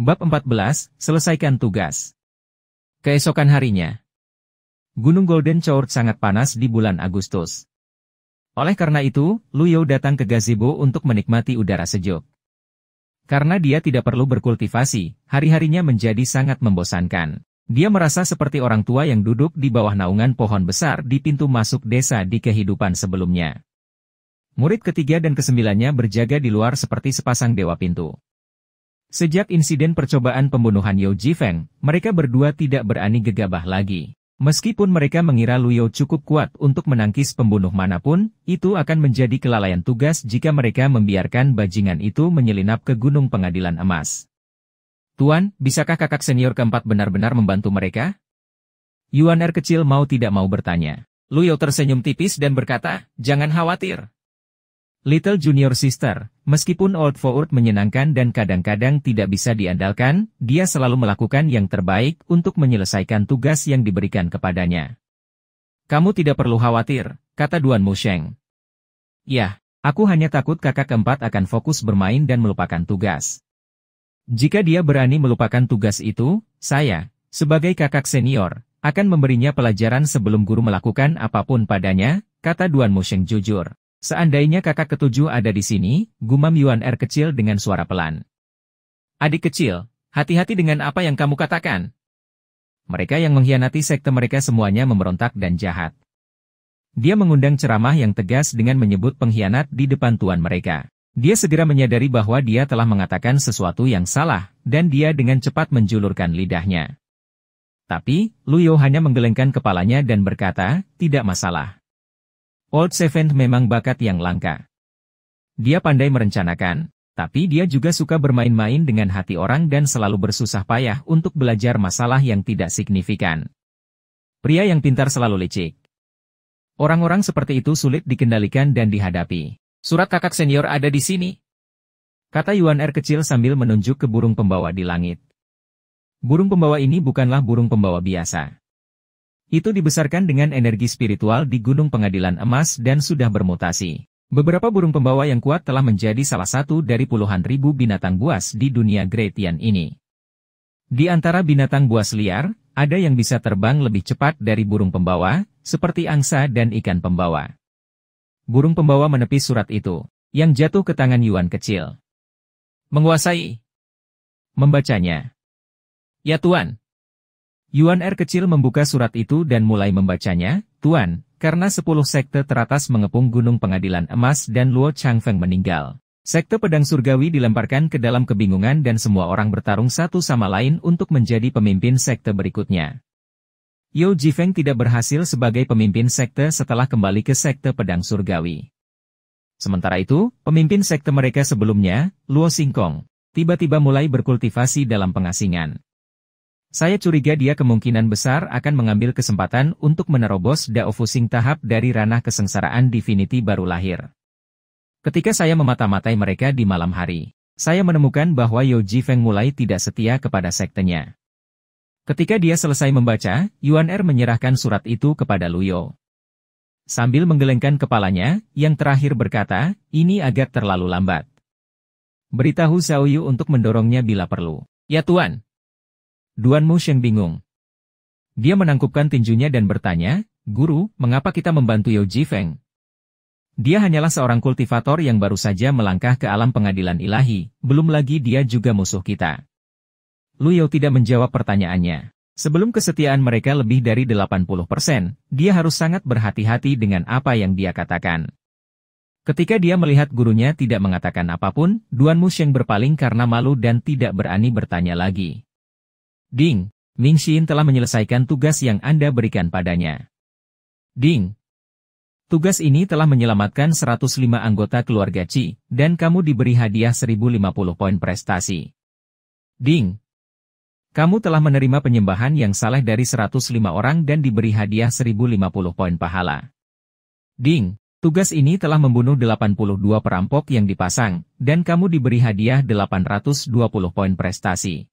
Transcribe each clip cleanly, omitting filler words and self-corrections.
Bab 14, selesaikan tugas. Keesokan harinya, Gunung Golden Chord sangat panas di bulan Agustus. Oleh karena itu, Luyo datang ke gazebo untuk menikmati udara sejuk. Karena dia tidak perlu berkultivasi, hari-harinya menjadi sangat membosankan. Dia merasa seperti orang tua yang duduk di bawah naungan pohon besar di pintu masuk desa di kehidupan sebelumnya. Murid ketiga dan kesembilannya berjaga di luar seperti sepasang dewa pintu. Sejak insiden percobaan pembunuhan Yao Jifeng, mereka berdua tidak berani gegabah lagi. Meskipun mereka mengira Luyo cukup kuat untuk menangkis pembunuh manapun, itu akan menjadi kelalaian tugas jika mereka membiarkan bajingan itu menyelinap ke Gunung Pengadilan Emas. Tuan, bisakah kakak senior keempat benar-benar membantu mereka? Yuan Er kecil mau tidak mau bertanya. Luyo tersenyum tipis dan berkata, jangan khawatir. Little Junior Sister, meskipun Old Forward menyenangkan dan kadang-kadang tidak bisa diandalkan, dia selalu melakukan yang terbaik untuk menyelesaikan tugas yang diberikan kepadanya. Kamu tidak perlu khawatir, kata Duan Musheng. Ya, aku hanya takut kakak keempat akan fokus bermain dan melupakan tugas. Jika dia berani melupakan tugas itu, saya, sebagai kakak senior, akan memberinya pelajaran sebelum guru melakukan apapun padanya, kata Duan Musheng jujur. Seandainya kakak ketujuh ada di sini, gumam Yuan Er kecil dengan suara pelan. Adik kecil, hati-hati dengan apa yang kamu katakan. Mereka yang mengkhianati sekte mereka semuanya memberontak dan jahat. Dia mengundang ceramah yang tegas dengan menyebut pengkhianat di depan tuan mereka. Dia segera menyadari bahwa dia telah mengatakan sesuatu yang salah, dan dia dengan cepat menjulurkan lidahnya. Tapi, Luyo hanya menggelengkan kepalanya dan berkata, tidak masalah. Old Seventh memang bakat yang langka. Dia pandai merencanakan, tapi dia juga suka bermain-main dengan hati orang dan selalu bersusah payah untuk belajar masalah yang tidak signifikan. Pria yang pintar selalu licik. Orang-orang seperti itu sulit dikendalikan dan dihadapi. Surat kakak senior ada di sini, kata Yuan Er kecil sambil menunjuk ke burung pembawa di langit. Burung pembawa ini bukanlah burung pembawa biasa. Itu dibesarkan dengan energi spiritual di Gunung Pengadilan Emas dan sudah bermutasi. Beberapa burung pembawa yang kuat telah menjadi salah satu dari puluhan ribu binatang buas di dunia Great Yan ini. Di antara binatang buas liar, ada yang bisa terbang lebih cepat dari burung pembawa, seperti angsa dan ikan pembawa. Burung pembawa menepis surat itu, yang jatuh ke tangan Yuan kecil. Menguasai. Membacanya. Ya Tuan. Yuan Er kecil membuka surat itu dan mulai membacanya, Tuan, karena 10 sekte teratas mengepung Gunung Pengadilan Emas dan Luo Changfeng meninggal. Sekte pedang surgawi dilemparkan ke dalam kebingungan dan semua orang bertarung satu sama lain untuk menjadi pemimpin sekte berikutnya. Yao Jifeng tidak berhasil sebagai pemimpin sekte setelah kembali ke sekte pedang surgawi. Sementara itu, pemimpin sekte mereka sebelumnya, Luo Xingkong, tiba-tiba mulai berkultivasi dalam pengasingan. Saya curiga dia kemungkinan besar akan mengambil kesempatan untuk menerobos Dao Fusing tahap dari ranah kesengsaraan Divinity baru lahir. Ketika saya memata-matai mereka di malam hari, saya menemukan bahwa Yao Jifeng mulai tidak setia kepada sektenya. Ketika dia selesai membaca, Yuan Er menyerahkan surat itu kepada Luyo. Sambil menggelengkan kepalanya, yang terakhir berkata, ini agak terlalu lambat. Beritahu Xiaoyu untuk mendorongnya bila perlu. Ya Tuan. Duan Musheng bingung. Dia menangkupkan tinjunya dan bertanya, Guru, mengapa kita membantu Yao Jifeng? Dia hanyalah seorang kultivator yang baru saja melangkah ke alam pengadilan ilahi, belum lagi dia juga musuh kita. Luyo tidak menjawab pertanyaannya. Sebelum kesetiaan mereka lebih dari 80%, dia harus sangat berhati-hati dengan apa yang dia katakan. Ketika dia melihat gurunya tidak mengatakan apapun, Duan Musheng berpaling karena malu dan tidak berani bertanya lagi. Ding, Ming Xin telah menyelesaikan tugas yang Anda berikan padanya. Ding. Tugas ini telah menyelamatkan 105 anggota keluarga Qi, dan kamu diberi hadiah 1050 poin prestasi. Ding. Kamu telah menerima penyembahan yang salah dari 105 orang dan diberi hadiah 1050 poin pahala. Ding. Tugas ini telah membunuh 82 perampok yang dipasang, dan kamu diberi hadiah 820 poin prestasi.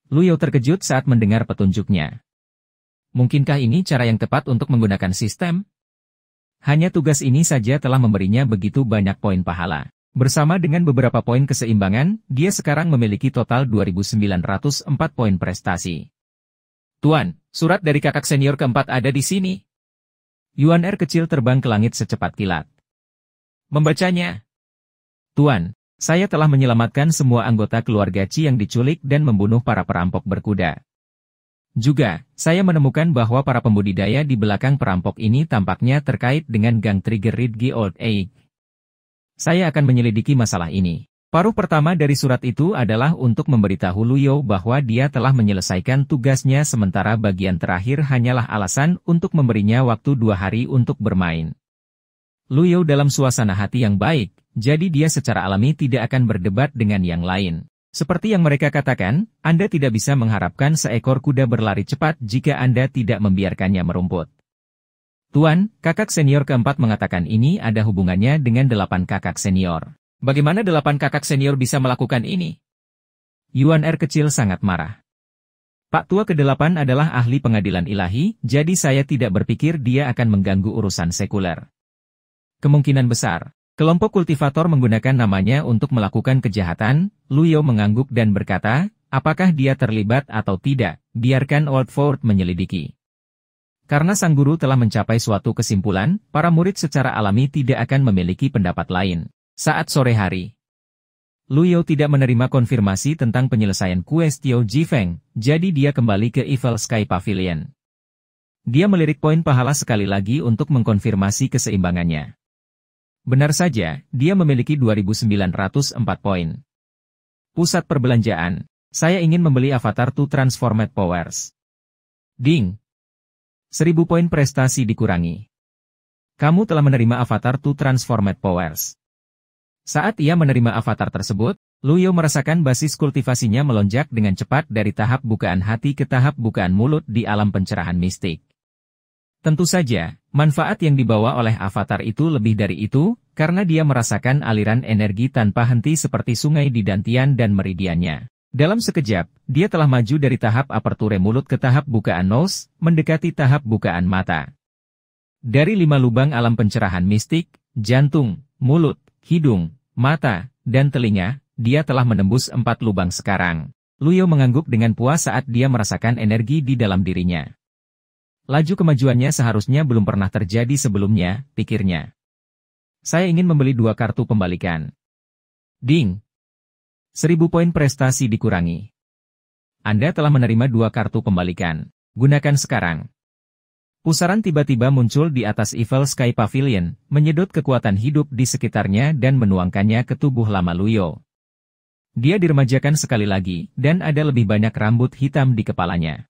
Luyo terkejut saat mendengar petunjuknya. Mungkinkah ini cara yang tepat untuk menggunakan sistem? Hanya tugas ini saja telah memberinya begitu banyak poin pahala. Bersama dengan beberapa poin keseimbangan, dia sekarang memiliki total 2.904 poin prestasi. Tuan, surat dari kakak senior keempat ada di sini. Yuan Er kecil terbang ke langit secepat kilat. Membacanya. Tuan, saya telah menyelamatkan semua anggota keluarga Qi yang diculik dan membunuh para perampok berkuda. Juga, saya menemukan bahwa para pembudidaya di belakang perampok ini tampaknya terkait dengan gang Trigger Ridge Old Egg. Saya akan menyelidiki masalah ini. Paruh pertama dari surat itu adalah untuk memberitahu Luyo bahwa dia telah menyelesaikan tugasnya sementara bagian terakhir hanyalah alasan untuk memberinya waktu 2 hari untuk bermain. Luyo dalam suasana hati yang baik, jadi dia secara alami tidak akan berdebat dengan yang lain. Seperti yang mereka katakan, Anda tidak bisa mengharapkan seekor kuda berlari cepat jika Anda tidak membiarkannya merumput. Tuan, kakak senior keempat mengatakan ini ada hubungannya dengan 8 kakak senior. Bagaimana 8 kakak senior bisa melakukan ini? Yuan Er kecil sangat marah. Pak tua ke-8 adalah ahli pengadilan ilahi, jadi saya tidak berpikir dia akan mengganggu urusan sekuler. Kemungkinan besar, kelompok kultivator menggunakan namanya untuk melakukan kejahatan. Luyo mengangguk dan berkata, apakah dia terlibat atau tidak, biarkan Old Ford menyelidiki. Karena sang guru telah mencapai suatu kesimpulan, para murid secara alami tidak akan memiliki pendapat lain. Saat sore hari, Luyo tidak menerima konfirmasi tentang penyelesaian kues Tio Jifeng, jadi dia kembali ke Evil Sky Pavilion. Dia melirik poin pahala sekali lagi untuk mengkonfirmasi keseimbangannya. Benar saja, dia memiliki 2.904 poin. Pusat perbelanjaan. Saya ingin membeli avatar to Transformed Powers. Ding. 1000 poin prestasi dikurangi. Kamu telah menerima avatar to Transformed Powers. Saat ia menerima avatar tersebut, Luyo merasakan basis kultivasinya melonjak dengan cepat dari tahap bukaan hati ke tahap bukaan mulut di alam pencerahan mistik. Tentu saja, manfaat yang dibawa oleh avatar itu lebih dari itu, karena dia merasakan aliran energi tanpa henti seperti sungai di dantian dan meridiannya. Dalam sekejap, dia telah maju dari tahap aperture mulut ke tahap bukaan nose, mendekati tahap bukaan mata. Dari 5 lubang alam pencerahan mistik, jantung, mulut, hidung, mata, dan telinga, dia telah menembus 4 lubang sekarang. Luyo mengangguk dengan puas saat dia merasakan energi di dalam dirinya. Laju kemajuannya seharusnya belum pernah terjadi sebelumnya, pikirnya. Saya ingin membeli 2 kartu pembalikan. Ding. 1000 poin prestasi dikurangi. Anda telah menerima 2 kartu pembalikan. Gunakan sekarang. Pusaran tiba-tiba muncul di atas Evil Sky Pavilion, menyedot kekuatan hidup di sekitarnya dan menuangkannya ke tubuh lama Luyo. Dia diremajakan sekali lagi, dan ada lebih banyak rambut hitam di kepalanya.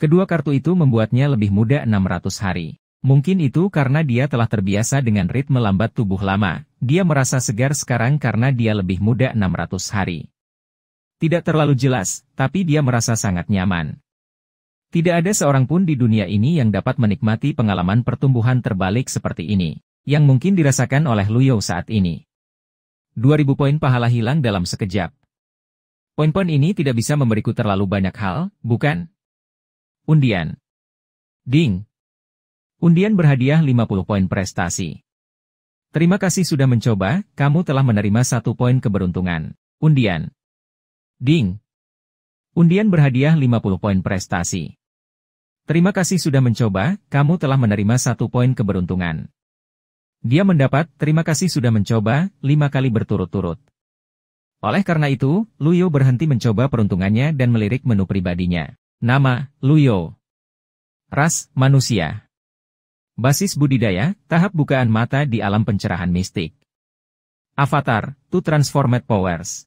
Kedua kartu itu membuatnya lebih muda 600 hari. Mungkin itu karena dia telah terbiasa dengan ritme lambat tubuh lama. Dia merasa segar sekarang karena dia lebih muda 600 hari. Tidak terlalu jelas, tapi dia merasa sangat nyaman. Tidak ada seorang pun di dunia ini yang dapat menikmati pengalaman pertumbuhan terbalik seperti ini, yang mungkin dirasakan oleh Luyo saat ini. 2000 poin pahala hilang dalam sekejap. Poin-poin ini tidak bisa memberiku terlalu banyak hal, bukan? Undian. Ding. Undian berhadiah 50 poin prestasi. Terima kasih sudah mencoba, kamu telah menerima 1 poin keberuntungan. Undian. Ding. Undian berhadiah 50 poin prestasi. Terima kasih sudah mencoba, kamu telah menerima 1 poin keberuntungan. Dia mendapat, terima kasih sudah mencoba, 5 kali berturut-turut. Oleh karena itu, Luyo berhenti mencoba peruntungannya dan melirik menu pribadinya. Nama, Luyo. Ras, manusia. Basis budidaya, tahap bukaan mata di alam pencerahan mistik. Avatar, to Transformed Powers.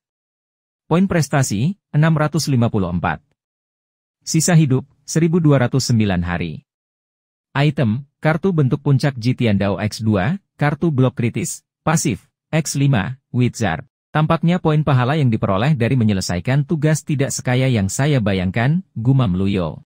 Poin prestasi, 654. Sisa hidup, 1209 hari. Item, kartu bentuk puncak Jitian Dao X2, kartu blok kritis, pasif, X5, Wizard. Tampaknya poin pahala yang diperoleh dari menyelesaikan tugas tidak sekaya yang saya bayangkan, gumam Luyo.